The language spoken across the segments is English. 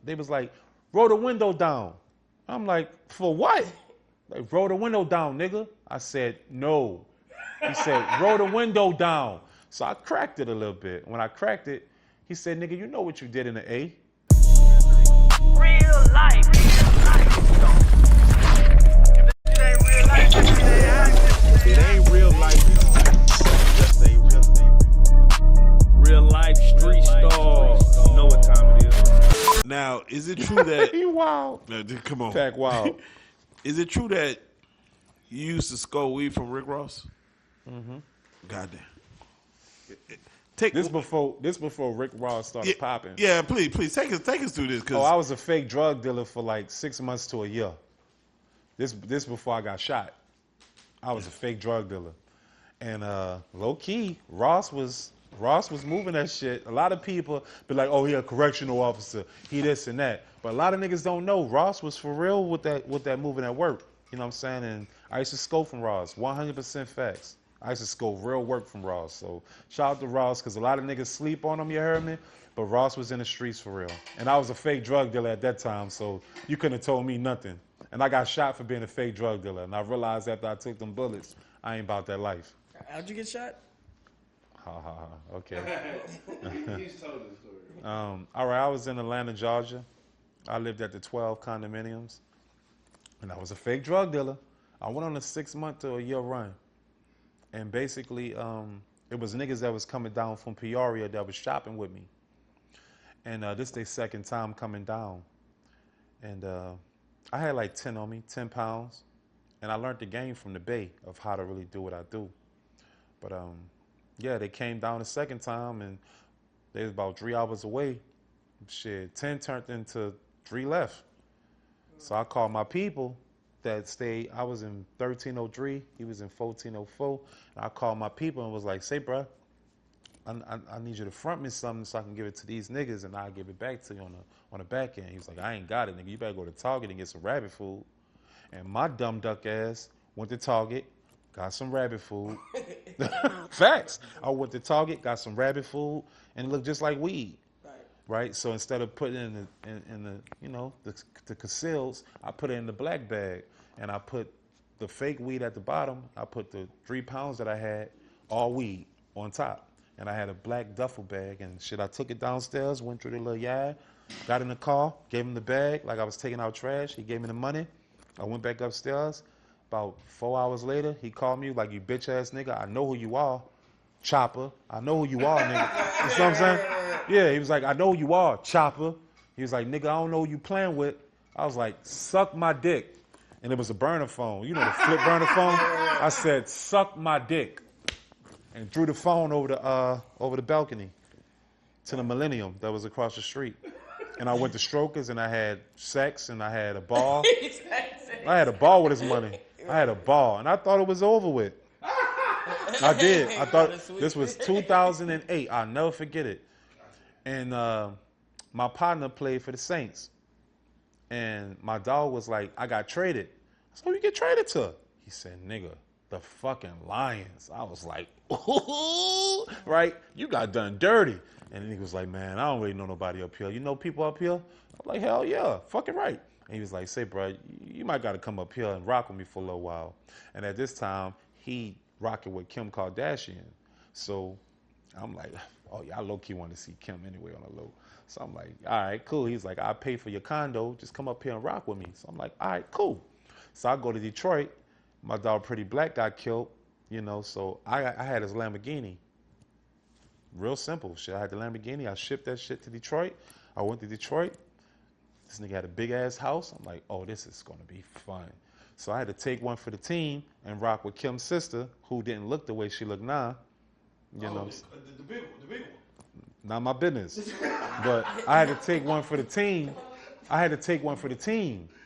They was like, roll the window down. I'm like, for what? Like, roll the window down, nigga. I said, no. He said, roll the window down. So I cracked it a little bit. When I cracked it, he said, nigga, you know what you did in the A. Real life. If it ain't real life, it ain't real life. Just ain't real. Real life street stars. You know what time it is. Now, is it true that You wild. come on. Pack wild. Is it true that you used to score weed from Rick Ross? Mm-hmm. Goddamn. This before Rick Ross started popping. Yeah, please take us through this. I was a fake drug dealer for like 6 months to a year. This before I got shot. I was a fake drug dealer, and low key, Ross was moving that shit. A lot of people be like, "Oh, he a correctional officer. He this and that," but a lot of niggas don't know Ross was for real with that moving at work. You know what I'm saying? And I used to scope from Ross, 100% facts. I used to scope real work from Ross. So shout out to Ross, because a lot of niggas sleep on him, you heard me? But Ross was in the streets for real. And I was a fake drug dealer at that time, so you couldn't have told me nothing. And I got shot for being a fake drug dealer. And I realized after I took them bullets, I ain't about that life. How'd you get shot? Ha ha ha. Okay. He's told the story. All right, I was in Atlanta, Georgia. I lived at the 12 condominiums. And I was a fake drug dealer. I went on a 6-month to a year run. And basically, it was niggas that was coming down from Peoria that was shopping with me. And this their second time coming down. And I had like 10 on me, 10 pounds. And I learned the game from the Bay of how to really do what I do. But yeah, they came down the second time and they was about 3 hours away. Shit, 10 turned into 3 left. So I called my people that stayed. I was in 1303, he was in 1404. And I called my people and was like, say, bruh, I need you to front me something so I can give it to these niggas and I'll give it back to you on the back end. He was like, I ain't got it, nigga. You better go to Target and get some rabbit food. And my dumb duck ass went to Target, got some rabbit food. Facts. I went to Target, got some rabbit food, and it looked just like weed. Right? So instead of putting it in the you know, the conceals, I put it in the black bag. And I put the fake weed at the bottom. I put the 3 pounds that I had, all weed, on top. And I had a black duffel bag and shit. I took it downstairs, went through the little yard, got in the car, gave him the bag like I was taking out trash. He gave me the money. I went back upstairs. About 4 hours later, he called me like, you bitch ass nigga, I know who you are. Chopper, I know who you are, nigga. You see what I'm saying? Yeah, he was like, I know who you are, Chopper. He was like, nigga, I don't know who you playing with. I was like, suck my dick. And it was a burner phone. You know the flip burner phone? I said, suck my dick. And threw the phone over the balcony to the Millennium that was across the street. And I went to Strokers and I had sex and I had a ball. I had a ball with his money. I had a ball. And I thought it was over with. I did. I thought this was 2008. I'll never forget it. And my partner played for the Saints. And my dog was like, I got traded. I said, who you get traded to? He said, nigga, the fucking Lions. I was like, ooh, right? You got done dirty. And the nigga was like, man, I don't really know nobody up here. You know people up here? I'm like, hell yeah, fucking right. And he was like, say, bro, you might got to come up here and rock with me for a little while. And at this time, he rocking with Kim Kardashian. So I'm like, oh yeah, I low-key want to see Kim anyway on the low. So I'm like, all right, cool. He's like, I'll pay for your condo. Just come up here and rock with me. So I'm like, all right, cool. So I go to Detroit. My dog Pretty Black got killed, you know, so I had his Lamborghini. Real simple shit. I had the Lamborghini. I shipped that shit to Detroit. I went to Detroit. This nigga had a big-ass house. I'm like, oh, this is going to be fun. So I had to take one for the team and rock with Kim's sister, who didn't look the way she looked now. You know, The big one. not my business. But I had to take one for the team.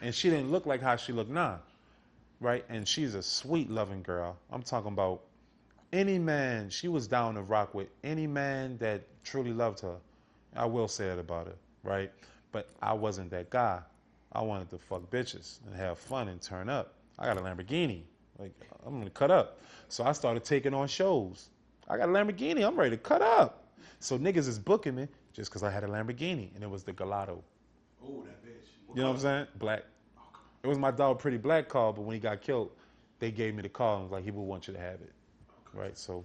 And she didn't look like how she looked now. Right? And she's a sweet, loving girl. I'm talking about any man. She was down to rock with any man that truly loved her. I will say that about her. Right? But I wasn't that guy. I wanted to fuck bitches and have fun and turn up. I got a Lamborghini. Like, I'm going to cut up. So I started taking on shows. I got a Lamborghini. I'm ready to cut up. So niggas is booking me just because I had a Lamborghini. And it was the Gallardo. Oh, that bitch. You know what I'm saying? Black. It was my dog Pretty Black car, but when he got killed, they gave me the car and was like, he would want you to have it. Right? So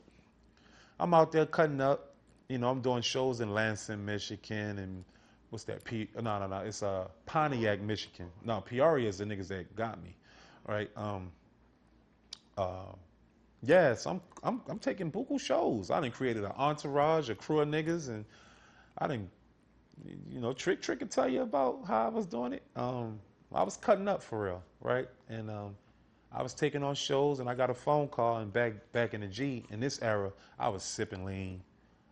I'm out there cutting up. You know, I'm doing shows in Lansing, Michigan, and what's that? No. It's Pontiac, Michigan. No, Peoria is the niggas that got me. Right? Yeah, so I'm taking buku shows. I done created an entourage, a crew of niggas, and I didn't, you know, Trick can tell you about how I was doing it. I was cutting up for real, right? And I was taking on shows, and I got a phone call, and back in the G, in this era, I was sipping lean,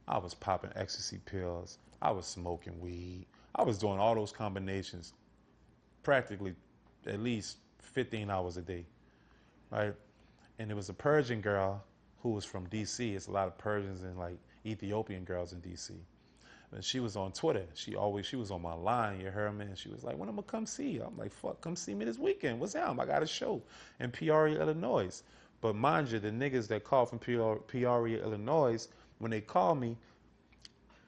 I was popping ecstasy pills, I was smoking weed, I was doing all those combinations practically at least 15 hours a day, right? And there was a Persian girl who was from D.C. It's a lot of Persians and like Ethiopian girls in D.C. And she was on Twitter. She was on my line, you heard me? And she was like, when I'm gonna come see you? I'm like, fuck, come see me this weekend. What's up? I got a show in Peoria, Illinois. But mind you, the niggas that called from Peoria, Illinois, when they called me,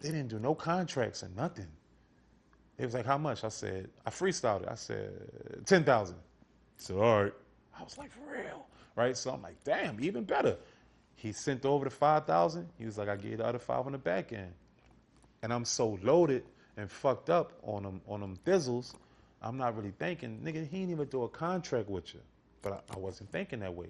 they didn't do no contracts or nothing. It was like, how much? I said, I freestyled it. I said, 10,000. So, all right. I was like, for real? Right? So I'm like, damn, even better. He sent over the 5,000. He was like, I gave the other 5 on the back end. And I'm so loaded and fucked up on them thizzles, I'm not really thinking, nigga, he ain't even do a contract with you. But I wasn't thinking that way.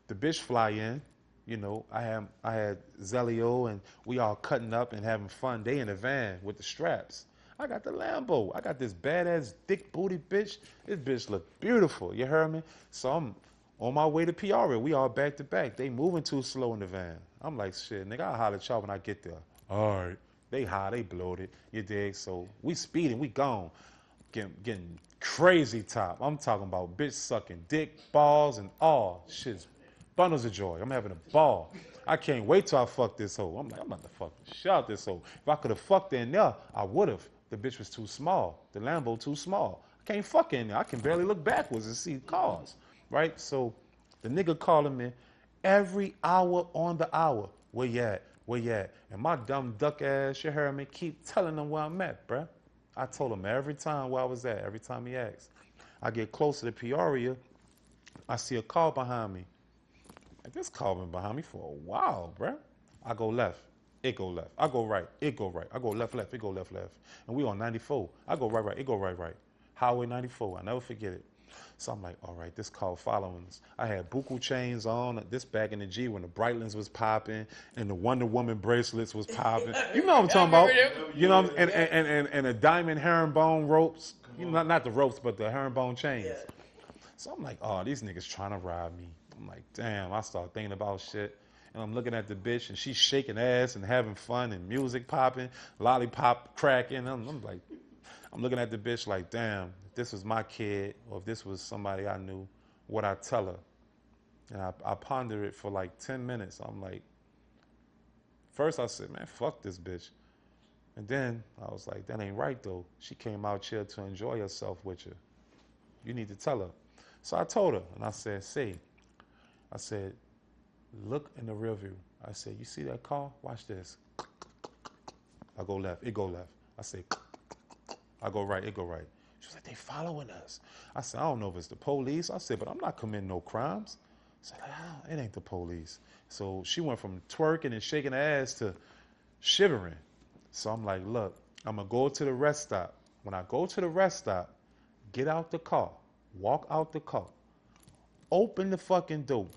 The bitch fly in, you know, I had Zelio and we all cutting up and having fun. They in the van with the straps. I got the Lambo. I got this badass thick booty bitch. This bitch look beautiful, you heard me? So I'm on my way to Peoria. We all back to back. They moving too slow in the van. I'm like, shit, nigga, I'll holler at y'all when I get there. All right. They high, they bloated, you dig? So we speeding, we gone. Getting crazy top. I'm talking about bitch sucking dick, balls, and all. Shit's bundles of joy. I'm having a ball. I can't wait till I fuck this hoe. I'm like, I'm about to fuck the shit out this hoe. If I could have fucked her in there, I would have. The bitch was too small. The Lambo too small. I can't fuck her in there. I can barely look backwards and see cars, right? So the nigga calling me every hour on the hour. Where you at? Where you at? And my dumb duck ass, you heard me, keep telling him where I'm at, bruh. I told him every time where I was at, every time he asked. I get closer to Peoria, I see a car behind me. Like, this car been behind me for a while, bruh. I go left, it go left. I go right, it go right. I go left, it go left. And we on 94. I go right, it go right. Highway 94, I never forget it. So I'm like, all right, this car following us. I had buku chains on, this back in the G when the Breitlands was popping and the Wonder Woman bracelets was popping. You know what I'm talking about. You know, and the diamond herringbone ropes. You know, not the ropes, but the herringbone chains. Yeah. So I'm like, oh, these niggas trying to rob me. I'm like, damn, I start thinking about shit. And I'm looking at the bitch and she's shaking ass and having fun and music popping, lollipop cracking. I'm like, I'm looking at the bitch like, damn, if this was my kid or if this was somebody I knew, what I tell her? And I pondered it for like 10 minutes. I'm like, first I said, man, fuck this bitch. And then I was like, that ain't right though. She came out here to enjoy herself with you. You need to tell her. So I told her and I said, I said, look in the rear view. I said, you see that car? Watch this. I go left, it go left. I say, I go right, it go right. She was like, they following us. I said, I don't know if it's the police. I said, but I'm not committing no crimes. I said, oh, it ain't the police. So she went from twerking and shaking her ass to shivering. So I'm like, look, I'm going to go to the rest stop. When I go to the rest stop, get out the car, walk out the car, open the fucking door,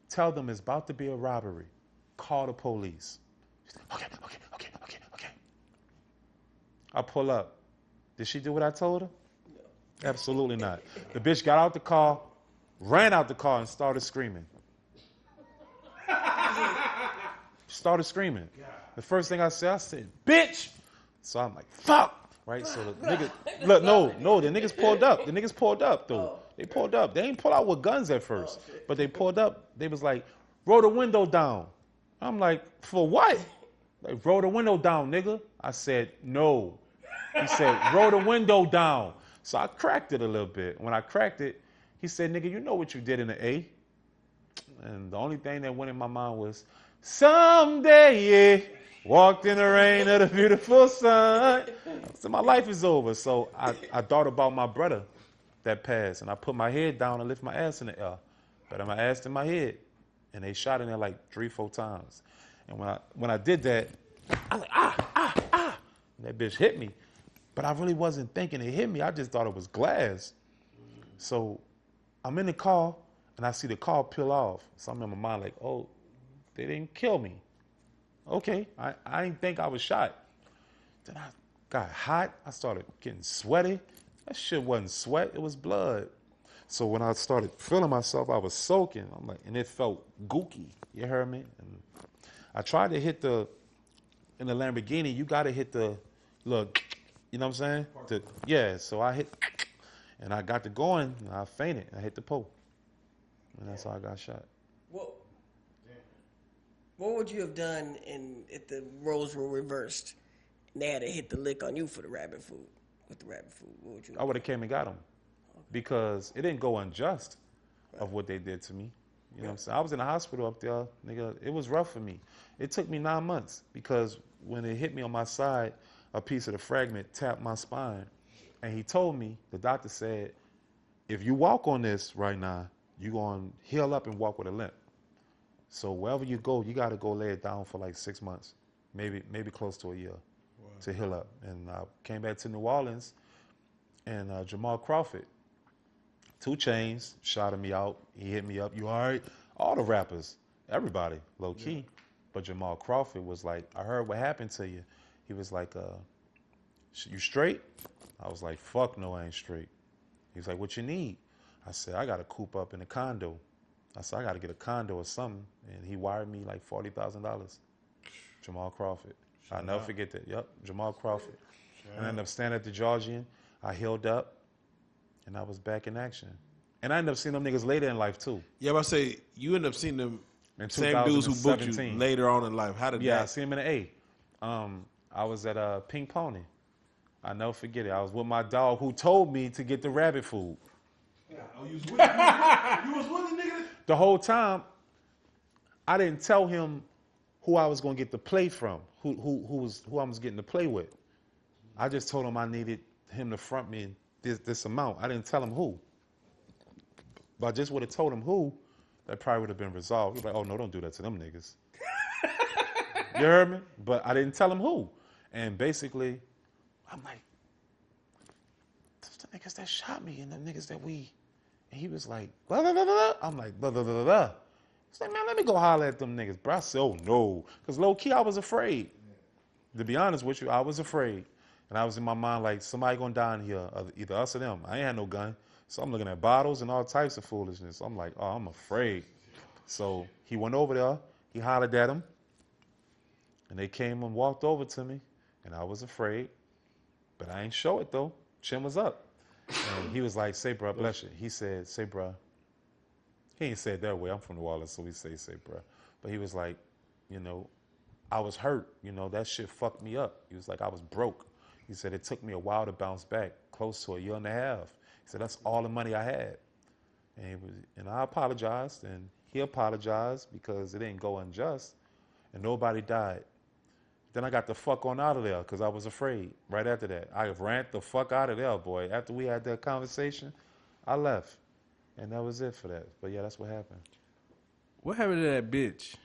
tell them it's about to be a robbery, call the police. She's like, okay. I pull up. Did she do what I told her? No. Absolutely not. The bitch got out the car, ran out the car, and started screaming. Started screaming. The first thing I said, bitch! So I'm like, fuck! Right? So the niggas, look, no, the niggas pulled up. The niggas pulled up, though. They pulled up. They ain't pull out with guns at first. But they pulled up. They was like, roll the window down. I'm like, for what? Like, roll the window down, nigga. I said, no. He said, roll the window down. So I cracked it a little bit. When I cracked it, he said, nigga, you know what you did in the A? And the only thing that went in my mind was, someday, yeah. Walked in the rain of the beautiful sun. So my life is over. So I thought about my brother that passed, and I put my head down and lift my ass in the air. But my ass in my head, and they shot in there like 3-4 times. And when I did that, I was like, ah. And that bitch hit me. But I really wasn't thinking it hit me. I just thought it was glass. So I'm in the car, and I see the car peel off. So I'm in my mind like, oh, they didn't kill me. Okay, I didn't think I was shot. Then I got hot. I started getting sweaty. That shit wasn't sweat. It was blood. So when I started feeling myself, I was soaking. I'm like, and it felt gooky. You heard me? And I tried to hit in the Lamborghini, you got to hit the, look, you know what I'm saying? Yeah, so I hit, and I got to going, and I fainted. I hit the pole. And that's how I got shot. What would you have done if the roles were reversed and they had to hit the lick on you for the rabbit food? With the rabbit food, what would you? I would have came and got them, because it didn't go unjust of what they did to me. You know what I'm saying? I was in the hospital up there, nigga. It was rough for me. It took me 9 months, because when it hit me on my side, a piece of the fragment tapped my spine, and he told me, the doctor said, if you walk on this right now, you're going to heal up and walk with a limp. So wherever you go, you got to go lay it down for like 6 months, maybe close to a year, to heal up. And I came back to New Orleans, and Jamal Crawford, 2 Chainz, shouted me out. He hit me up. You all right? All the rappers, everybody, low key. Yeah. But Jamal Crawford was like, I heard what happened to you. He was like, you straight? I was like, fuck no, I ain't straight. He was like, what you need? I said, I got to coop up in a condo. I said, I got to get a condo or something. And he wired me like $40,000. Jamal Crawford. I'll never forget that. Yep, Jamal Crawford. And I ended up standing at the Georgian. I healed up, and I was back in action. And I ended up seeing them niggas later in life, too. Yeah, but I say, you end up seeing them in same dudes who booked you later on in life. How did that? Yeah, I see them in the A. I was at Pink Pony. I'll never forget it. I was with my dog who told me to get the rabbit food. Yeah, oh, you was with the You was with the nigga? The whole time, I didn't tell him who I was going to get the play from, who I was getting to play with. I just told him I needed him to front me this amount. I didn't tell him who. But I just would have told him who, that probably would have been resolved. He's like, oh, no, don't do that to them niggas. You heard me? But I didn't tell him who. And basically, I'm like, those the niggas that shot me and the niggas that we... And he was like, blah, blah, blah, blah. I'm like, blah, blah, blah, blah. He's like, man, let me go holler at them niggas. Bro, I said, oh, no. Because low-key, I was afraid. To be honest with you, I was afraid. And I was in my mind like, somebody gonna die in here, either us or them. I ain't had no gun. So I'm looking at bottles and all types of foolishness. I'm like, oh, I'm afraid. So he went over there. He hollered at him. And they came and walked over to me. And I was afraid. But I ain't show it, though. Chin was up. And he was like, say, bro, bless you. He said, say, bro. He ain't said that way. I'm from New Orleans, so we say, bro. But he was like, you know, I was hurt. You know, that shit fucked me up. He was like, I was broke. He said, it took me a while to bounce back, close to a year and a half. He said, that's all the money I had. And I apologized, and he apologized because it didn't go unjust, and nobody died. Then I got the fuck on out of there because I was afraid right after that. I ran the fuck out of there, boy. After we had that conversation, I left. And that was it for that. But yeah, that's what happened. What happened to that bitch?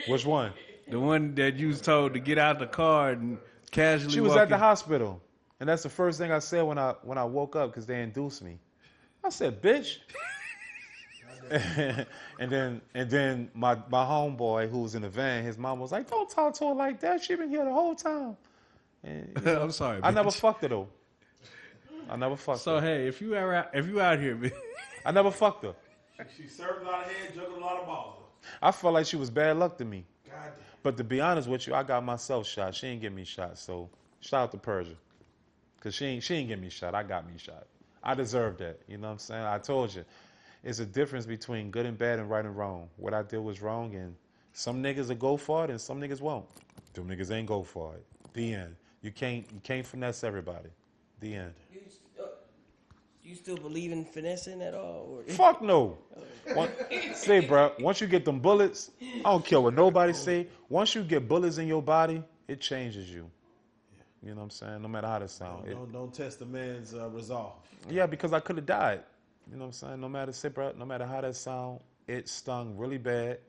Which one? The one that you was told to get out the car and casually She was walk at the in. hospital. And that's the first thing I said when I woke up because they induced me. I said, bitch. and then my homeboy who was in the van, his mom was like, don't talk to her like that. She been here the whole time. And, you know, I'm sorry, I bitch. never fucked her though. I never fucked So her. hey, if you out here, bitch. I never fucked her. She served a lot of head, juggled a lot of balls. I felt like she was bad luck to me. God damn. But to be honest with you, I got myself shot. She ain't get me shot. So shout out to Persia. Because she ain't get me shot. I got me shot. I deserve that. You know what I'm saying? I told you. It's a difference between good and bad and right and wrong. What I did was wrong, and some niggas will go for it and some niggas won't. Them niggas ain't go for it. The end. You can't finesse everybody. The end. You still believe in finessing at all? Or? Fuck no. Say, bro, once you get them bullets, I don't care what nobody say. Once you get bullets in your body, it changes you. You know what I'm saying? No matter how that sound. Don't test the man's resolve. Yeah, because I could have died. You know what I'm saying? No matter, say, bro, no matter how that sound, it stung really bad.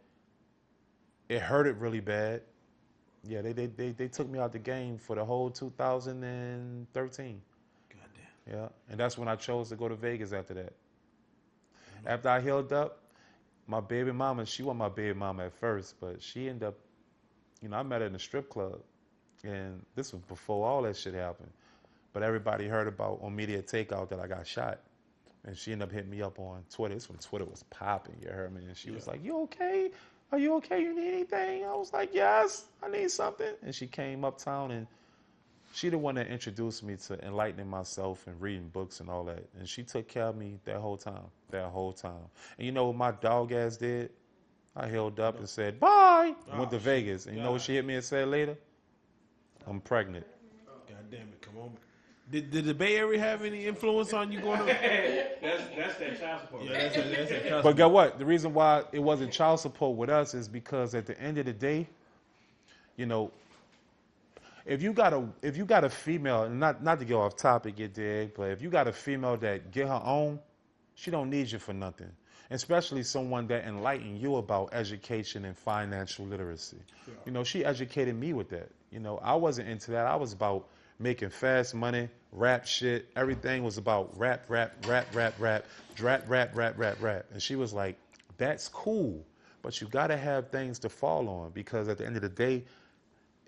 It hurted really bad. Yeah, they took me out the game for the whole 2013. Yeah, and that's when I chose to go to Vegas after that. After I healed up, my baby mama, she wasn't my baby mama at first, but she ended up, I met her in a strip club, and this was before all that shit happened. But everybody heard about on Media Takeout that I got shot, and she ended up hitting me up on Twitter. This when Twitter was popping, you heard me? And she was like, "You okay? Are you okay? You need anything?" I was like, "Yes, I need something." And she came uptown, and she the one that introduced me to enlightening myself and reading books and all that. And she took care of me that whole time. And you know what my dog ass did? I held up and said, bye, and went to Vegas. And you know what she hit me and said later? I'm pregnant. God damn it, come on. Did the Bay Area have any influence on you going to... That's that child support. Yeah, that's that child support. But guess what? The reason why it wasn't child support with us is because at the end of the day, if you got a female, and not to go off topic, you dig, but if you got a female that get her own, she don't need you for nothing. Especially someone that enlighten you about education and financial literacy. Yeah. She educated me with that. I wasn't into that. I was about making fast money, rap shit. Everything was about rap. And she was like, that's cool, but you gotta have things to fall on, because at the end of the day,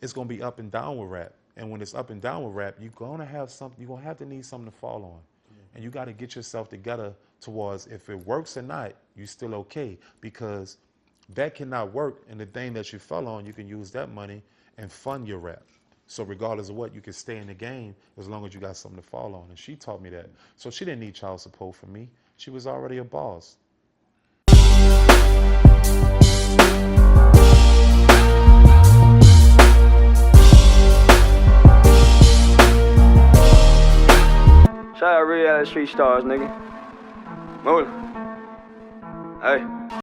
it's gonna be up and down with rap. And when it's up and down with rap, you're gonna have to need something to fall on. And you gotta get yourself together towards, if it works or not, you still okay. Because that cannot work, and the thing that you fell on, you can use that money and fund your rap. So regardless of what, you can stay in the game as long as you got something to fall on. And she taught me that. So she didn't need child support from me. She was already a boss. Shout out Reallyfe Street Starz, nigga. Move. Hey.